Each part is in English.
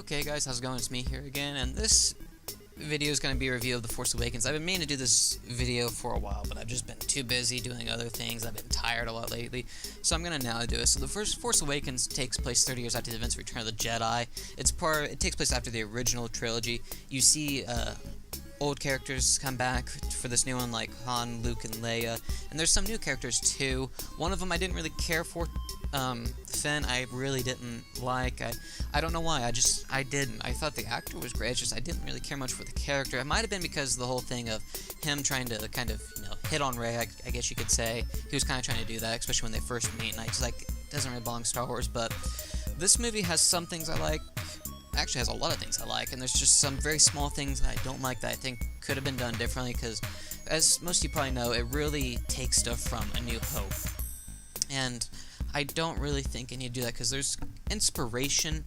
Okay guys, how's it going? It's me here again, and this video is going to be a review of The Force Awakens. I've been meaning to do this video for a while, but I've just been too busy doing other things. I've been tired a lot lately, so I'm going to now do it. So The Force Awakens takes place 30 years after the events of Return of the Jedi. It takes place after the original trilogy. You see old characters come back for this new one, like Han, Luke, and Leia, and there's some new characters too. One of them I didn't really care for. Finn, I really didn't like. I don't know why, I didn't. I thought the actor was great, it's just I didn't really care much for the character. It might have been because of the whole thing of him trying to kind of, hit on Rey, I guess you could say. He was kind of trying to do that, especially when they first meet, and it's like, it doesn't really belong to Star Wars, but this movie has some things I like. Actually has a lot of things I like, and there's just some very small things that I don't like that I think could have been done differently, because as most of you probably know, it really takes stuff from A New Hope, and I don't really think I need to do that, because there's inspiration,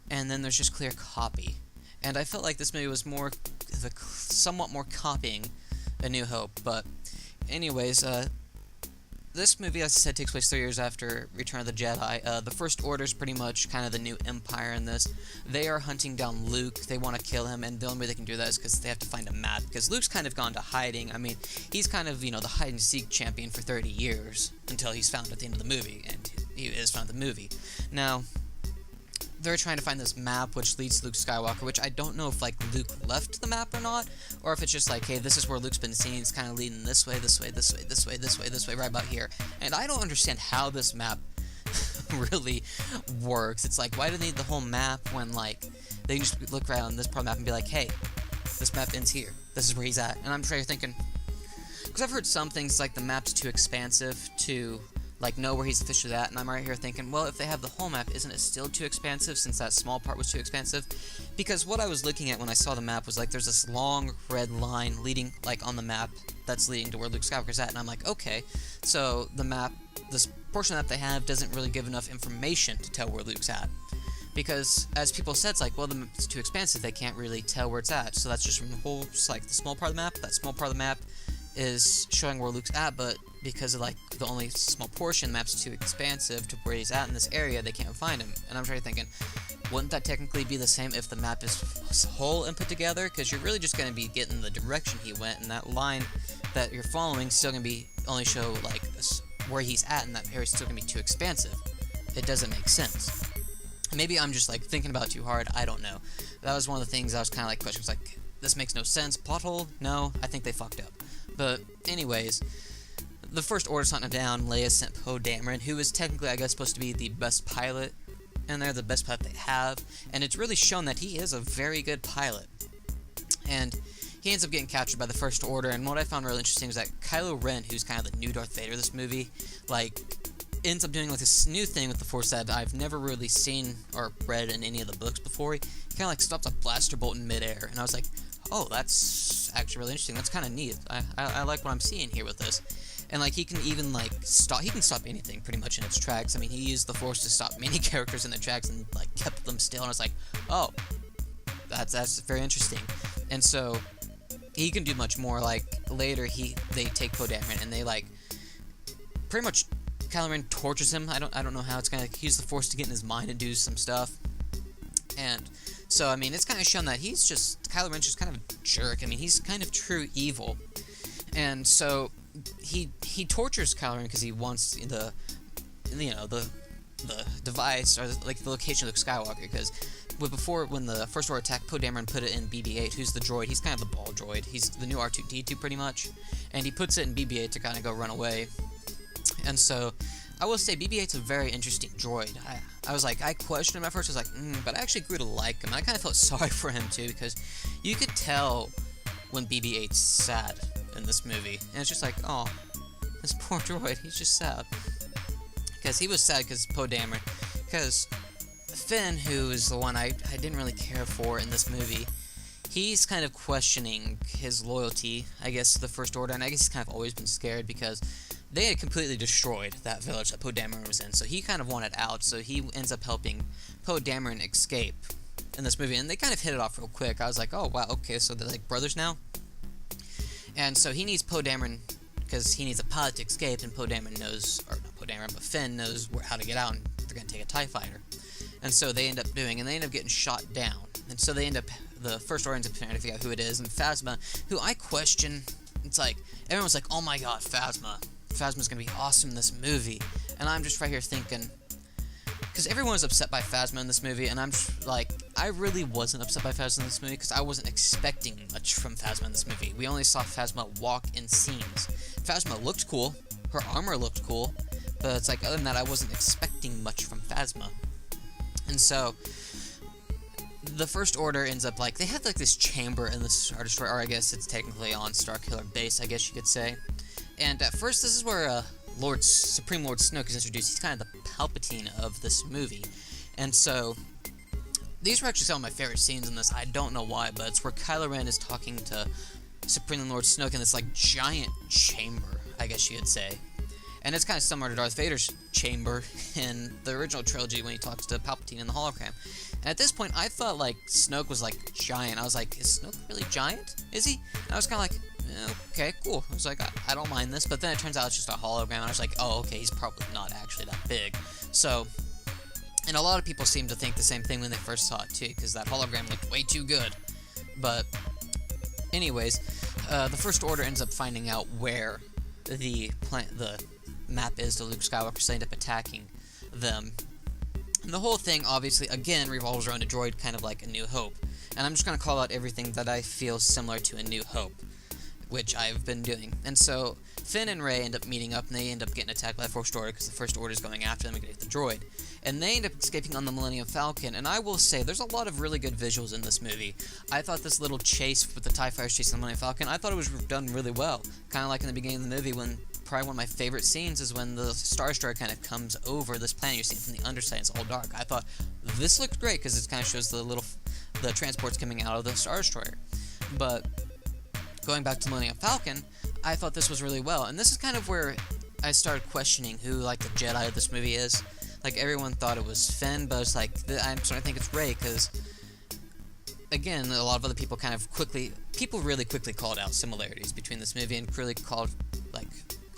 and then there's just clear copy, and I felt like this movie was somewhat more copying A New Hope. But anyways, this movie, as I said, takes place 3 years after Return of the Jedi. The First Order is pretty much kind of the new Empire in this. They are hunting down Luke. They want to kill him, and the only way they can do that is because they have to find a map, because Luke's kind of gone to hiding. I mean, he's kind of, the hide-and-seek champion for 30 years, until he's found at the end of the movie, and he is found in the movie. Now, they're trying to find this map which leads to Luke Skywalker, which I don't know if, Luke left the map or not, or if it's just like, hey, this is where Luke's been seen, it's kind of leading this way, this way, this way, this way, this way, this way, right about here. And I don't understand how this map really works. It's like, why do they need the whole map when, they just look right on this part of the map and be like, hey, this map ends here, this is where he's at. And I'm sure you're thinking, because I've heard some things like the map's too expansive to know where he's officially at, and I'm right here thinking, well, if they have the whole map, isn't it still too expansive, since that small part was too expansive? Because what I was looking at when I saw the map was, there's this long red line leading, on the map, that's leading to where Luke Skywalker's at, and I'm like, okay, so the map, this portion that they have doesn't really give enough information to tell where Luke's at. Because, as people said, it's like, well, the map's too expansive, they can't really tell where it's at, so that's just from the whole, the small part of the map. That small part of the map is showing where Luke's at, but because of the only small portion, the map's too expansive to where he's at in this area, they can't find him. And I'm trying to thinking, wouldn't that technically be the same if the map is whole and put together? Because you're really just going to be getting the direction he went, and that line that you're following still going to be only show where he's at, and that area's still going to be too expansive. It doesn't make sense. Maybe I'm just thinking about it too hard, I don't know. That was one of the things I was kind of questioning, this makes no sense. Plot hole? No, I think they fucked up. But anyways, the First Order's hunting down. Leia sent Poe Dameron, who is technically, I guess, supposed to be the best pilot, and they're the best pilot they have, and it's really shown that he is a very good pilot. And he ends up getting captured by the First Order, and what I found really interesting is that Kylo Ren, who's kind of the new Darth Vader of this movie, ends up doing this new thing with the Force that I've never really seen or read in any of the books before. He kind of stops a blaster bolt in midair, and I was like, oh, that's actually really interesting. That's kind of neat. I like what I'm seeing here with this. And he can even stop anything pretty much in its tracks. I mean, he used the Force to stop many characters in their tracks and kept them still. And I was like, oh, that's very interesting. And so he can do much more. Later they take Poe Dameron and they pretty much Kylo Ren tortures him. I don't know how. It's kind of use the Force to get in his mind and do some stuff. And so, I mean, it's kind of shown that Kylo Ren's just kind of a jerk. I mean, he's kind of true evil. And so, he tortures Kylo Ren because he wants the device, or the location of Luke Skywalker, because before, when the First Order attacked, Poe Dameron put it in BB-8, who's the droid. He's kind of the ball droid. He's the new R2-D2 pretty much. And he puts it in BB-8 to kind of go run away. And so, I will say BB-8's a very interesting droid. I questioned him at first, I was like, but I actually grew to like him. And I kind of felt sorry for him too, because you could tell when BB-8's sad in this movie. And it's just oh, this poor droid, he's just sad. Because he was sad because Poe Dameron. Because Finn, who is the one I didn't really care for in this movie, he's kind of questioning his loyalty, I guess, to the First Order. And I guess he's kind of always been scared because they had completely destroyed that village that Poe Dameron was in, so he kind of wanted out, so he ends up helping Poe Dameron escape in this movie, and they kind of hit it off real quick. I was like, oh, wow, okay, so they're brothers now? And so he needs Poe Dameron, because he needs a pilot to escape, and Poe Dameron knows, or not Poe Dameron, but Finn knows how to get out, and they're going to take a TIE fighter. And so they end up getting shot down. And so the First Order ends up trying to figure out who it is, and Phasma, who I question, it's like, everyone's like, oh my god, Phasma's gonna be awesome in this movie. And I'm just right here thinking, because everyone was upset by Phasma in this movie, and I'm just like, I really wasn't upset by Phasma in this movie, because I wasn't expecting much from Phasma in this movie. We only saw Phasma walk in scenes. Phasma looked cool, her armor looked cool, but it's like, other than that, I wasn't expecting much from Phasma. And so, the First Order ends up, like, they have, like, this chamber in the Star Destroyer, or I guess it's technically on Starkiller base, I guess you could say. And at first, this is where, Supreme Lord Snoke is introduced. He's kind of the Palpatine of this movie. And so, these were actually some of my favorite scenes in this. I don't know why, but it's where Kylo Ren is talking to Supreme Lord Snoke in this, like, giant chamber, I guess you could say. And it's kind of similar to Darth Vader's chamber in the original trilogy when he talks to Palpatine in the hologram. And at this point, I thought, like, Snoke was, like, giant. I was like, is Snoke really giant? Is he? And I was kind of like, okay, cool. I was like, I don't mind this. But then it turns out it's just a hologram. And I was like, oh, okay, he's probably not actually that big. So, and a lot of people seem to think the same thing when they first saw it, too, because that hologram looked way too good. But, anyways, the First Order ends up finding out where the map is to Luke Skywalker, so they end up attacking them. And the whole thing, obviously, again, revolves around a droid, kind of like A New Hope. And I'm just going to call out everything that I feel similar to A New Hope, which I've been doing. And so, Finn and Rey end up meeting up, and they end up getting attacked by the First Order, because the First Order is going after them and getting the droid. And they end up escaping on the Millennium Falcon, and I will say, there's a lot of really good visuals in this movie. I thought this little chase with the TIE Fighters chasing the Millennium Falcon, I thought it was done really well. Kind of like in the beginning of the movie, when probably one of my favorite scenes is when the Star Destroyer kind of comes over this planet you're seeing from the underside. It's all dark. I thought this looked great because it kind of shows the transports coming out of the Star Destroyer. But going back to Millennium Falcon, I thought this was really well, and this is kind of where I started questioning who, like, the Jedi of this movie is. Like, everyone thought it was Finn, but it's like, I'm starting to think it's Rey, because, again, a lot of other people really quickly called out similarities between this movie and really called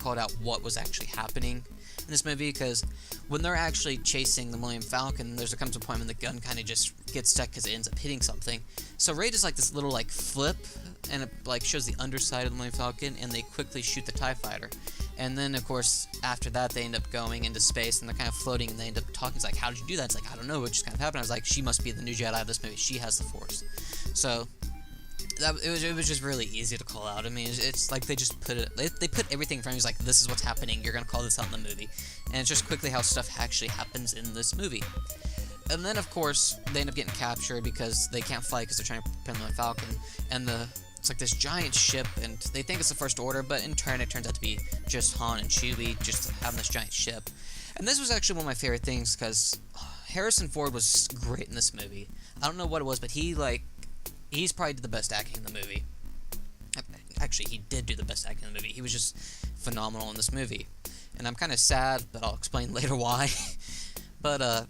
out what was actually happening in this movie, because when they're actually chasing the Millennium Falcon, comes a point when the gun kind of just gets stuck because it ends up hitting something. So Rey does, like, this little, like, flip, and it, like, shows the underside of the Millennium Falcon, and they quickly shoot the TIE Fighter. And then, of course, after that, they end up going into space, and they're kind of floating, and they end up talking. It's like, how did you do that? It's like, I don't know, it just kind of happened. I was like, she must be the new Jedi of this movie. She has the Force. So, it was just really easy to call out. I mean, it's like they just they put everything in front of you. It's like, this is what's happening. You're going to call this out in the movie. And it's just quickly how stuff actually happens in this movie. And then, of course, they end up getting captured because they can't fly because they're trying to pin the Falcon. And it's like this giant ship, and they think it's the First Order, but in turn it turns out to be just Han and Chewie just having this giant ship. And this was actually one of my favorite things, because Harrison Ford was great in this movie. I don't know what it was, but he's probably the best acting in the movie. Actually, he did do the best acting in the movie. He was just phenomenal in this movie. And I'm kind of sad, but I'll explain later why. But,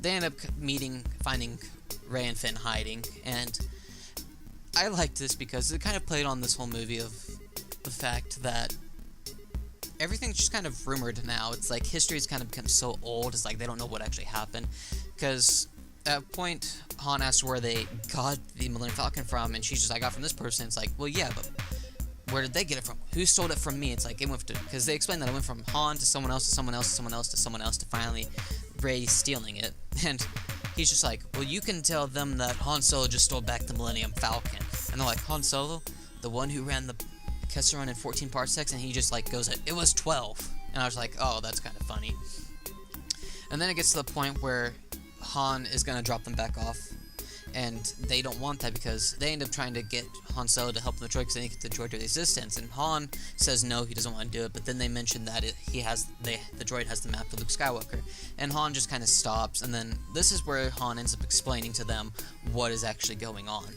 they end up finding Rey and Finn hiding, and I liked this because it kind of played on this whole movie of the fact that everything's just kind of rumored now. It's like history's kind of become so old, it's like they don't know what actually happened. Because at a point, Han asks where they got the Millennium Falcon from, and she's just like, I got from this person. It's like, well, yeah, but where did they get it from? Who stole it from me? It's like, it went because they explained that it went from Han to someone else, to someone else, to someone else, to someone else, to finally Rey stealing it. And he's just like, well, you can tell them that Han Solo just stole back the Millennium Falcon. And they're like, Han Solo? The one who ran the Kessel Run in 14 parsecs? And he just, like, goes, it was 12. And I was like, oh, that's kind of funny. And then it gets to the point where Han is going to drop them back off. And they don't want that because they end up trying to get Han Solo to help them with the droid because they think the droid to resistance. And Han says no, he doesn't want to do it. But then they mention that the droid has the map to Luke Skywalker. And Han just kind of stops. And then this is where Han ends up explaining to them what is actually going on.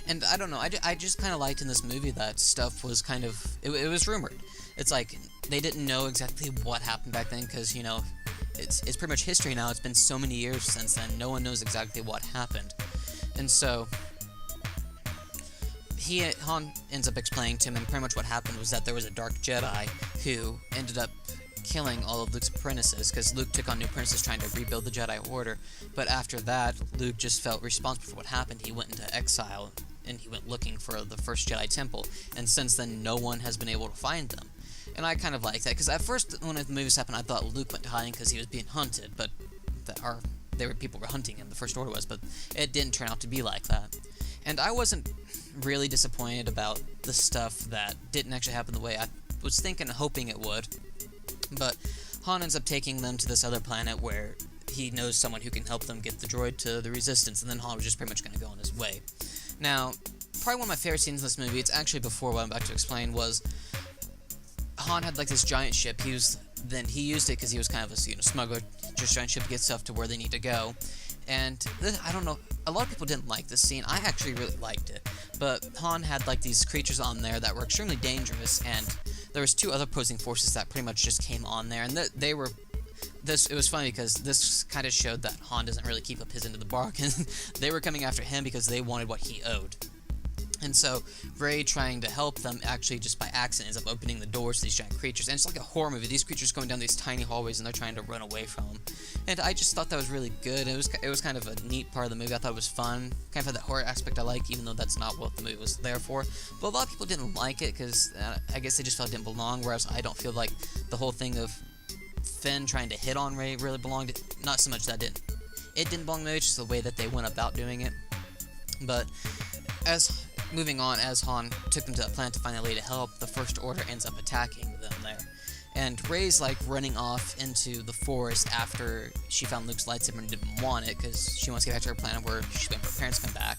And I don't know, I just kind of liked in this movie that stuff was kind of, it was rumored. It's like, they didn't know exactly what happened back then because, you know, it's pretty much history now. It's been so many years since then. No one knows exactly what happened. And so, Han ends up explaining to him, and pretty much what happened was that there was a dark Jedi who ended up killing all of Luke's apprentices, because Luke took on new apprentices trying to rebuild the Jedi Order. But after that, Luke just felt responsible for what happened. He went into exile, and he went looking for the first Jedi Temple, and since then, no one has been able to find them. And I kind of like that, because at first, when the movies happened, I thought Luke went to hiding because he was being hunted, but people were hunting him, the First Order was, but it didn't turn out to be like that. And I wasn't really disappointed about the stuff that didn't actually happen the way I was thinking and hoping it would. But Han ends up taking them to this other planet where he knows someone who can help them get the droid to the Resistance, and then Han was just pretty much going to go on his way. Now, probably one of my favorite scenes in this movie, it's actually before what I'm about to explain, was Han had like this giant ship. He used it because he was kind of a smuggler, just giant ship to get stuff to where they need to go. And I don't know, a lot of people didn't like this scene. I actually really liked it. But Han had like these creatures on there that were extremely dangerous, and there was two other opposing forces that pretty much just came on there, and it was funny because this kind of showed that Han doesn't really keep up his end of the bargain. They were coming after him because they wanted what he owed. And so, Rey trying to help them actually just by accident ends up opening the doors to these giant creatures. And it's like a horror movie. These creatures going down these tiny hallways and they're trying to run away from them. And I just thought that was really good. It was kind of a neat part of the movie. I thought it was fun. Kind of had that horror aspect I like, even though that's not what the movie was there for. But a lot of people didn't like it because I guess they just felt it didn't belong, whereas I don't feel like the whole thing of Finn trying to hit on Rey really belonged. Not so much that it didn't belong to the movie, just the way that they went about doing it. But moving on, as Han took them to that planet to find a lady to help, the First Order ends up attacking them there. And Rey's like running off into the forest after she found Luke's lightsaber and didn't want it because she wants to get back to her planet where she's waiting for her parents to come back.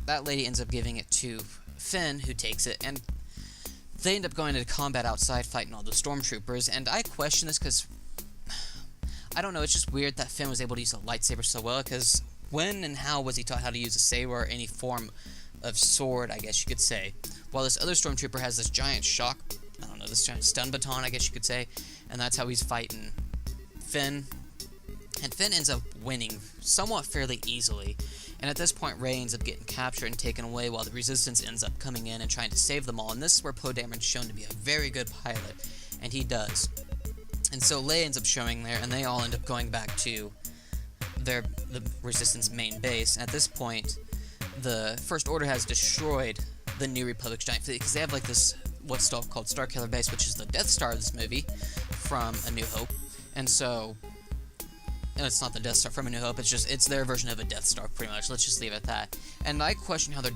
That lady ends up giving it to Finn, who takes it, and they end up going into combat outside fighting all the stormtroopers. And I question this because I don't know, it's just weird that Finn was able to use a lightsaber so well, because when and how was he taught how to use a saber or any form of sword, I guess you could say, while this other stormtrooper has this giant this giant stun baton, I guess you could say, and that's how he's fighting Finn. And Finn ends up winning somewhat fairly easily, and at this point Rey ends up getting captured and taken away while the Resistance ends up coming in and trying to save them all. And this is where Poe Dameron's shown to be a very good pilot, and he does. And so Leia ends up showing there, and they all end up going back to the Resistance main base. And at this point, the First Order has destroyed the New Republic's giant fleet, because they have like this, what's called Starkiller Base, which is the Death Star of this movie from A New Hope. And so, it's not the Death Star from A New Hope, it's their version of a Death Star, pretty much. Let's just leave it at that. And I question how their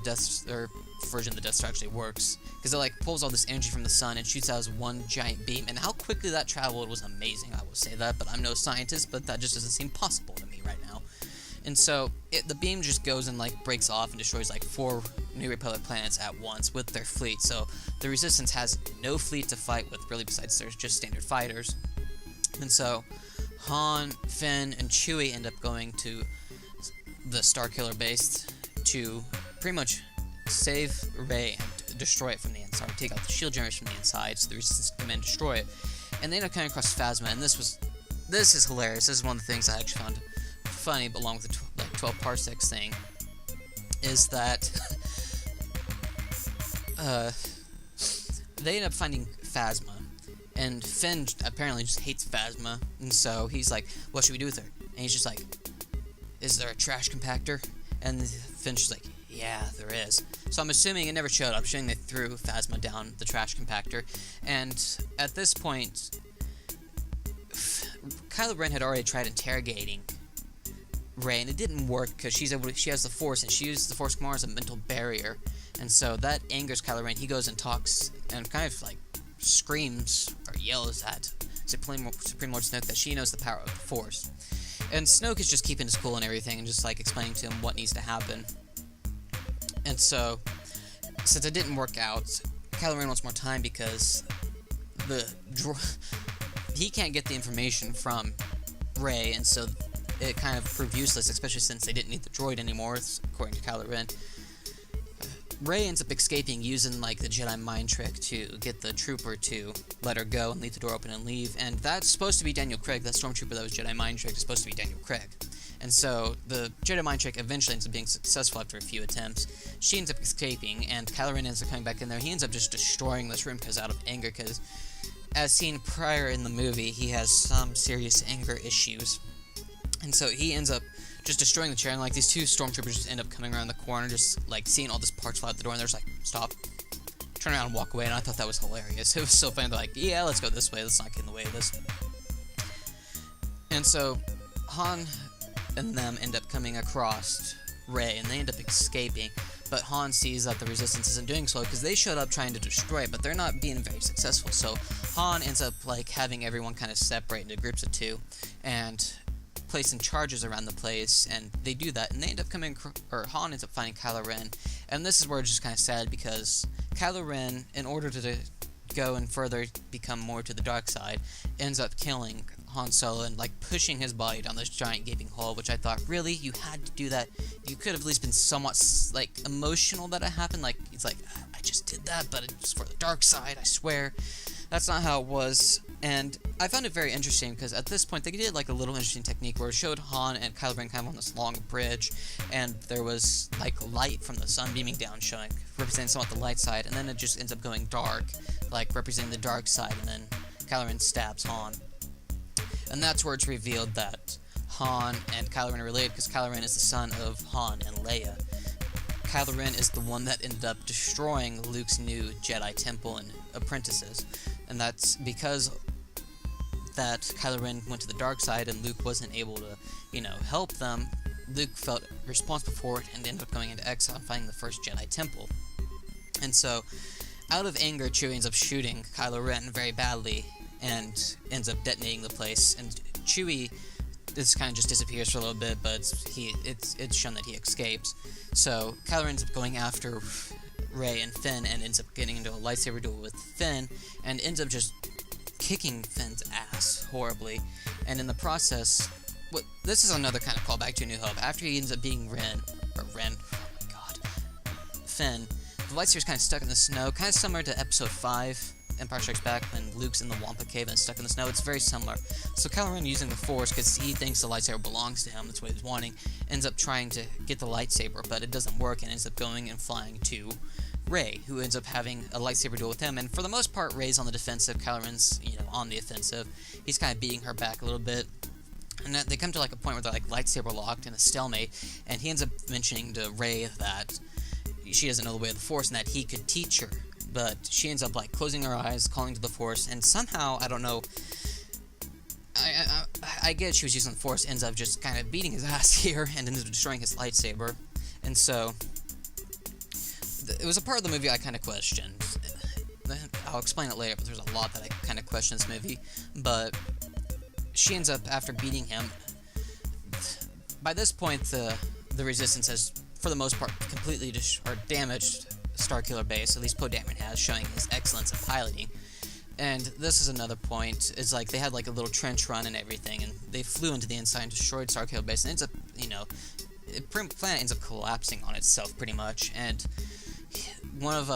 version of the Death Star actually works, because it like pulls all this energy from the sun and shoots out as one giant beam, and how quickly that traveled was amazing, I will say that, but I'm no scientist, but that just doesn't seem possible to me right now. And so, the beam just goes and like breaks off and destroys like 4 New Republic planets at once with their fleet. So the Resistance has no fleet to fight with, really, besides there's just standard fighters. And so Han, Finn, and Chewie end up going to the Starkiller base to pretty much save Rey and destroy it from the inside, take out the shield generators from the inside so the Resistance can come in and destroy it. And they end up coming across Phasma, and this is hilarious. This is one of the things I actually found funny, but along with the 12 parsecs thing, is that they end up finding Phasma, and Finn apparently just hates Phasma, and so he's like, what should we do with her? And he's just like, is there a trash compactor? And Finn's just like, yeah, there is. So I'm assuming it never showed up. I'm assuming they threw Phasma down the trash compactor, and at this point, Kylo Ren had already tried interrogating Rey, and it didn't work because she has the Force, and she uses the Force Command as a mental barrier, and so that angers Kylo Ren. He goes and talks and kind of like screams or yells at Supreme Lord Snoke that she knows the power of the Force, and Snoke is just keeping his cool and everything and just like explaining to him what needs to happen. And so, since it didn't work out, Kylo Ren wants more time because he can't get the information from Rey, and so it kind of proved useless, especially since they didn't need the droid anymore, according to Kylo Ren. Rey ends up escaping using like the Jedi mind trick to get the trooper to let her go and leave the door open and leave, and that's supposed to be Daniel Craig. That stormtrooper that was Jedi mind tricked is supposed to be Daniel Craig. And so the Jedi mind trick eventually ends up being successful after a few attempts. She ends up escaping, and Kylo Ren ends up coming back in there. He ends up just destroying this room because out of anger, because as seen prior in the movie, he has some serious anger issues. And so he ends up just destroying the chair, and like these two stormtroopers just end up coming around the corner, just like seeing all this parts fly out the door, and they're just like, stop, turn around and walk away. And I thought that was hilarious. It was so funny. They're like, yeah, let's go this way, let's not get in the way of this. And so Han and them end up coming across Rey, and they end up escaping, but Han sees that the Resistance isn't doing so because they showed up trying to destroy it, but they're not being very successful. So Han ends up like having everyone kind of separate into groups of two and placing charges around the place, and they do that, and they end up Han ends up finding Kylo Ren, and this is where it's just kind of sad because Kylo Ren, in order to go and further become more to the dark side, ends up killing Han Solo and like pushing his body down this giant gaping hole, which I thought, really, you had to do that? You could have at least been somewhat like emotional that it happened. Like it's like, I just did that, but it's for the dark side, I swear. That's not how it was. And I found it very interesting because at this point they did like a little interesting technique where it showed Han and Kylo Ren kind of on this long bridge, and there was like light from the sun beaming down, showing representing somewhat the light side, and then it just ends up going dark, like representing the dark side, and then Kylo Ren stabs Han. And that's where it's revealed that Han and Kylo Ren are related, because Kylo Ren is the son of Han and Leia. Kylo Ren is the one that ended up destroying Luke's new Jedi temple and apprentices, and that's because that Kylo Ren went to the dark side and Luke wasn't able to, help them. Luke felt responsible for it and ended up going into exile and finding the first Jedi temple. And so, out of anger, Chewie ends up shooting Kylo Ren very badly and ends up detonating the place. And Chewie, this kind of just disappears for a little bit, but it's shown that he escapes. So Kylo Ren ends up going after Rey and Finn and ends up getting into a lightsaber duel with Finn and ends up just kicking Finn's ass horribly. And in the process, this is another kind of callback to A New Hope. After he ends up beating oh my god, Finn, the lightsaber's kind of stuck in the snow, kind of similar to Episode 5, Empire Strikes Back, when Luke's in the Wampa Cave and stuck in the snow. It's very similar. So Kylo Ren, using the Force, because he thinks the lightsaber belongs to him, that's what he's wanting, ends up trying to get the lightsaber, but it doesn't work, and ends up going and flying to Rey, who ends up having a lightsaber duel with him. And for the most part, Rey's on the defensive, Kylo Ren's, on the offensive. He's kind of beating her back a little bit. And they come to like a point where they're like lightsaber locked in a stalemate, and he ends up mentioning to Rey that she doesn't know the way of the Force and that he could teach her. But she ends up like closing her eyes, calling to the Force, and somehow, I don't know, I get she was using the Force, ends up just kind of beating his ass here and ends up destroying his lightsaber. And so it was a part of the movie I kind of questioned. I'll explain it later, but there's a lot that I kind of question in this movie. But she ends up, after beating him, by this point the Resistance has, for the most part, completely damaged Starkiller Base, at least Poe Dameron has, showing his excellence at piloting. And this is another point, is like they had like a little trench run and everything, and they flew into the inside and destroyed Starkiller Base, and ends up, the planet ends up collapsing on itself pretty much. And one of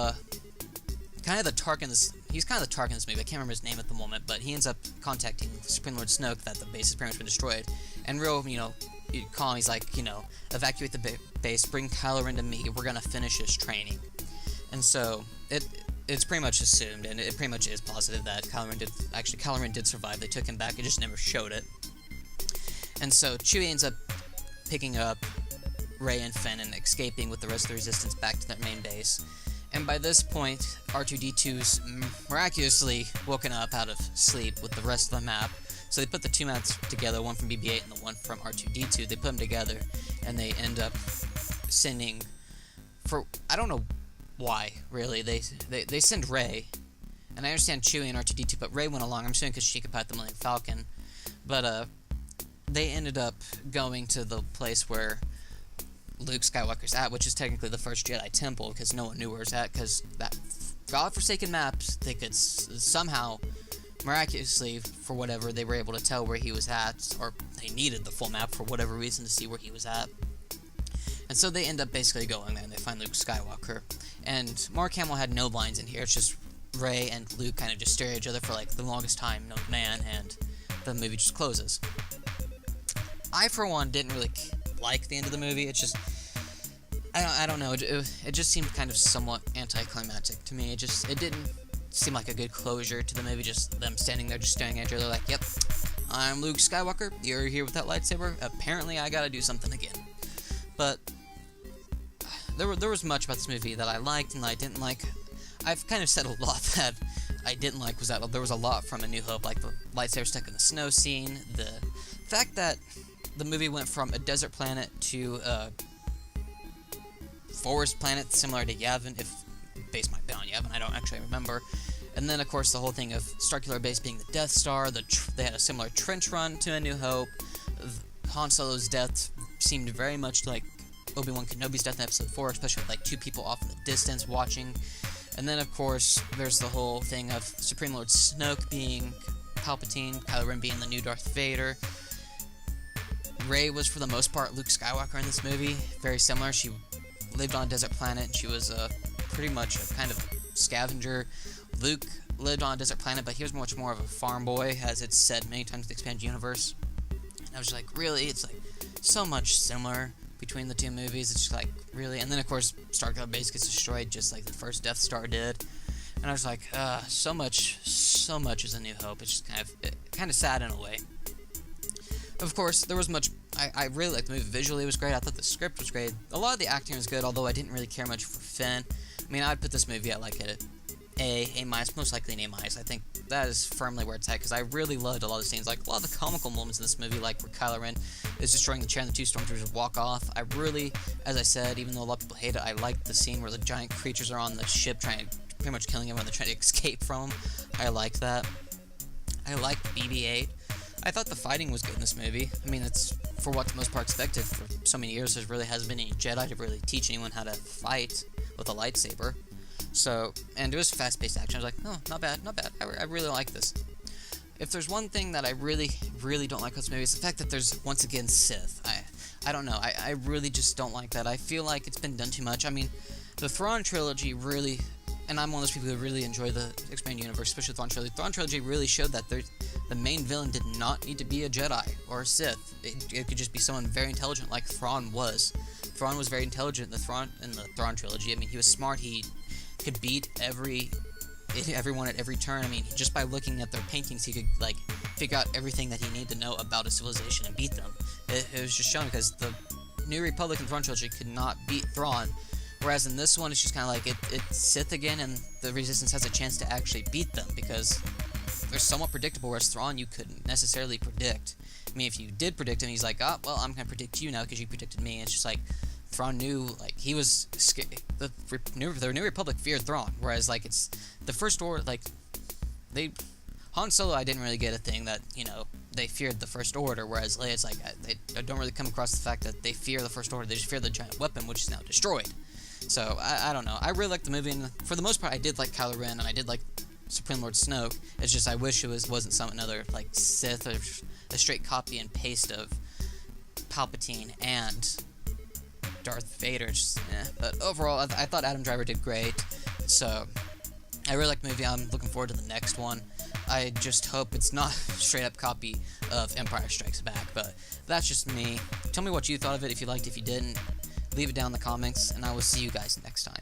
kind of the Tarkin he's kind of the Tarkin in this movie, I can't remember his name at the moment, but he ends up contacting Supreme Lord Snoke that the base has pretty much been destroyed, and real, you call him, he's like, evacuate the base, bring Kylo Ren to me, we're gonna finish his training. And so it's pretty much assumed, and it pretty much is positive that Kylo Ren did survive. They took him back, it just never showed it. And so Chewie ends up picking up Rey and Finn and escaping with the rest of the Resistance back to their main base. And by this point, R2-D2's miraculously woken up out of sleep with the rest of the map. So they put the two maps together, one from BB-8 and the one from R2-D2. They put them together, and they end up sending, I don't know why, really. They send Rey, and I understand Chewie and R2-D2, but Rey went along, I'm assuming because she could pilot the Millennium Falcon. But they ended up going to the place where Luke Skywalker's at, which is technically the first Jedi Temple, because no one knew where it was at, because that godforsaken maps, they could somehow, miraculously, for whatever, they were able to tell where he was at, or they needed the full map for whatever reason to see where he was at. And so they end up basically going there, and they find Luke Skywalker. And Mark Hamill had no lines in here, it's just Rey and Luke kind of just stare at each other for like the longest time, no man, and the movie just closes. I, for one, didn't really like the end of the movie. It's just, I don't know, it just seemed kind of somewhat anticlimactic to me. It seemed like a good closure to the movie, just them standing there just staring at each other like, yep, I'm Luke Skywalker, you're here with that lightsaber, apparently I gotta do something again. But there was much about this movie that I liked and that I didn't like. I've kind of said a lot that I didn't like was that there was a lot from A New Hope, like the lightsaber stuck in the snow scene, the fact that the movie went from a desert planet to a forest planet similar to Yavin, if base might be on Yavin, I don't actually remember. And then, of course, the whole thing of Starkiller Base being the Death Star, they had a similar trench run to A New Hope. Han Solo's death seemed very much like Obi-Wan Kenobi's death in Episode 4, especially with, like, 2 people off in the distance watching. And then, of course, there's the whole thing of Supreme Lord Snoke being Palpatine, Kylo Ren being the new Darth Vader. Rey was, for the most part, Luke Skywalker in this movie. Very similar. She lived on a desert planet, and she was pretty much a kind of scavenger. Luke lived on a desert planet, but he was much more of a farm boy, as it's said many times in the expanded universe. And I was like, really? It's like so much similar between the two movies. It's just like, really? And then, of course, Starkiller Base gets destroyed just like the first Death Star did. And I was like, so much is A New Hope. It's just kind of sad in a way. Of course, there was much. I really liked the movie. Visually, it was great. I thought the script was great. A lot of the acting was good, although I didn't really care much for Finn. I mean, I'd put this movie at like A minus, most likely an A minus. I think that is firmly where it's at, because I really loved a lot of the scenes, like a lot of the comical moments in this movie, like where Kylo Ren is destroying the chair and the 2 stormtroopers walk off. I really, as I said, even though a lot of people hate it, I liked the scene where the giant creatures are on the ship trying to, pretty much killing everyone, they're trying to escape from them. I liked that. I liked BB-8. I thought the fighting was good in this movie. I mean, it's for what the most part expected. For so many years, there really hasn't been any Jedi to really teach anyone how to fight with a lightsaber. So, and it was fast-paced action. I was like, oh, not bad, not bad. I really like this. If there's one thing that I really don't like with this movie, it's the fact that there's, once again, Sith. I don't know. I really just don't like that. I feel like it's been done too much. I mean, the Thrawn trilogy really, and I'm one of those people who really enjoy the expanded universe, especially the Thrawn trilogy. The Thrawn trilogy really showed that the main villain did not need to be a Jedi or a Sith. It could just be someone very intelligent, like Thrawn was. Thrawn was very intelligent in the Thrawn trilogy. I mean, he was smart. He could beat everyone at every turn. I mean, just by looking at their paintings, he could, like, figure out everything that he needed to know about a civilization and beat them. It was just shown, because the New Republic and Thrawn trilogy could not beat Thrawn, whereas in this one, it's just kind of like, it's Sith again, and the Resistance has a chance to actually beat them, because they're somewhat predictable, whereas Thrawn you couldn't necessarily predict. I mean, if you did predict him, he's like, oh, well, I'm going to predict you now, because you predicted me. And it's just like, Thrawn knew, like, he was scared. The New Republic feared Thrawn, whereas, like, it's the First Order, like, Han Solo, I didn't really get a thing that, you know, they feared the First Order, whereas Leia's like, they don't really come across the fact that they fear the First Order, they just fear the giant weapon, which is now destroyed. So, I don't know, I really liked the movie, and for the most part, I did like Kylo Ren, and I did like Supreme Lord Snoke. It's just, I wish it wasn't another, like, Sith, or a straight copy and paste of Palpatine and Darth Vader. But overall, I thought Adam Driver did great, so I really like the movie. I'm looking forward to the next one. I just hope it's not a straight-up copy of Empire Strikes Back, but that's just me. Tell me what you thought of it, if you liked it, if you didn't. Leave it down in the comments, and I will see you guys next time.